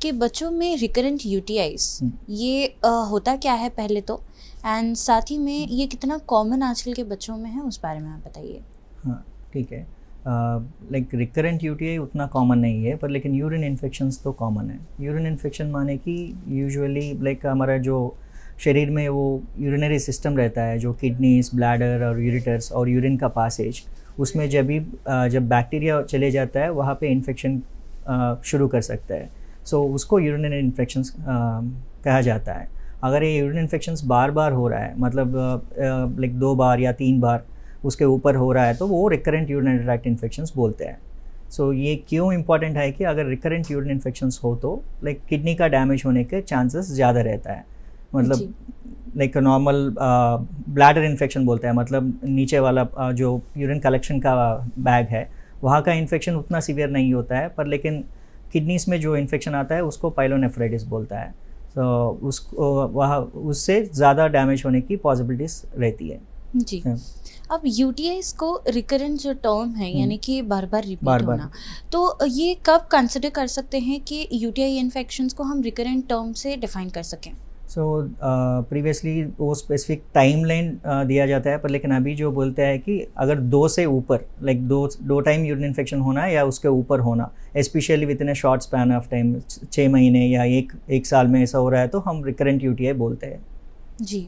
कि बच्चों में रिकरेंट यूटीआईज ये होता क्या है पहले तो, एंड साथ ही में ये कितना कॉमन आजकल के बच्चों में है, उस बारे में आप बताइए। हाँ ठीक है। लाइक रिकरेंट यूटीआई उतना कॉमन नहीं है, पर लेकिन यूरिन इन्फेक्शंस तो कॉमन है। यूरिन इन्फेक्शन माने कि यूजुअली लाइक हमारा जो शरीर में वो यूरिनरी सिस्टम रहता है, जो किडनीज, ब्लैडर और यूरिटर्स और यूरिन का पासेज, उसमें जब बैक्टीरिया चले जाता है वहाँ पे इन्फेक्शन शुरू कर सकता है। सो उसको यूरिनरी इन्फेक्शंस कहा जाता है। अगर ये यूरिन इन्फेक्शंस बार बार हो रहा है, मतलब लाइक 2 बार या 3 बार उसके ऊपर हो रहा है, तो वो रिकरेंट यूरिनरी ट्रैक्ट इन्फेक्शंस बोलते हैं। सो ये क्यों इम्पॉर्टेंट है कि अगर रिकरेंट यूरिन इन्फेक्शंस हो तो लाइक किडनी का डैमेज होने के चांसेस ज़्यादा रहता है। मतलब लाइक नॉर्मल ब्लैडर इन्फेक्शन बोलते हैं, मतलब नीचे वाला जो यूरिन कलेक्शन का बैग है वहाँ का इन्फेक्शन उतना सीवियर नहीं होता है, पर लेकिन किडनीज में जो इन्फेक्शन आता है उसको पाइलोनेफ्राइटिस बोलता है। तो उसको वहाँ उससे ज़्यादा डैमेज होने की पॉसिबिलिटीज़ रहती है जी। अब यूटीआईज को रिकरेंट जो टर्म है, यानी कि बार बार रिपीट होना, तो ये कब कंसिडर कर सकते हैं कि यूटीआई इन्फेक्शंस को हम रिकरेंट टर्म से डिफाइन कर सकें? सो प्रीवियसली वो स्पेसिफिक टाइम लाइन दिया जाता है, पर लेकिन अभी जो बोलते हैं कि अगर 2 से ऊपर, लाइक दो टाइम यूरिन इन्फेक्शन होना या उसके ऊपर होना, specially with in A short span of time, 6 महीने या एक साल में ऐसा हो रहा है, तो हम रिकरेंट यूटीआई बोलते हैं। जी।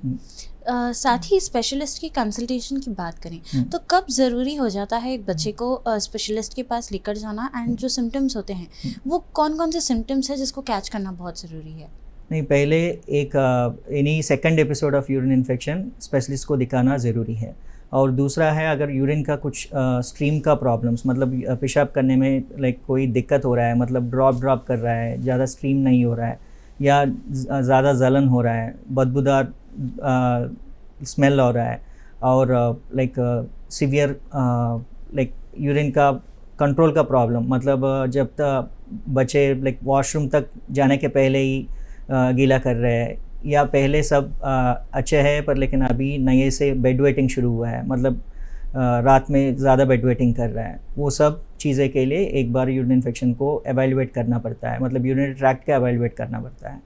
साथ ही स्पेशलिस्ट की कंसल्टेशन की बात करें तो कब ज़रूरी हो जाता है एक बच्चे को स्पेशलिस्ट के पास लेकर जाना, एंड जो सिम्टम्स होते हैं वो कौन कौन से सिम्टम्स हैं जिसको कैच करना बहुत ज़रूरी है? नहीं, पहले एक any second episode of urine infection specialist को दिखाना ज़रूरी है। और दूसरा है, अगर यूरिन का कुछ स्ट्रीम का प्रॉब्लम्स, मतलब पेशाब करने में लाइक कोई दिक्कत हो रहा है, मतलब ड्रॉप कर रहा है, ज़्यादा स्ट्रीम नहीं हो रहा है, या ज़्यादा जलन हो रहा है, बदबूदार स्मेल हो रहा है, और लाइक सीवियर लाइक यूरिन का कंट्रोल का प्रॉब्लम, मतलब जब तक बच्चे लाइक वॉशरूम तक जाने के पहले ही गीला कर रहे हैं, या पहले सब अच्छे है पर लेकिन अभी नए से बेड वेटिंग शुरू हुआ है, मतलब रात में ज़्यादा बेड वेटिंग कर रहा है, वो सब चीज़ें के लिए एक बार यूरिन इन्फेक्शन को एवेलुएट करना पड़ता है, मतलब यूरिनरी ट्रैक्ट का एवेलुएट करना पड़ता है।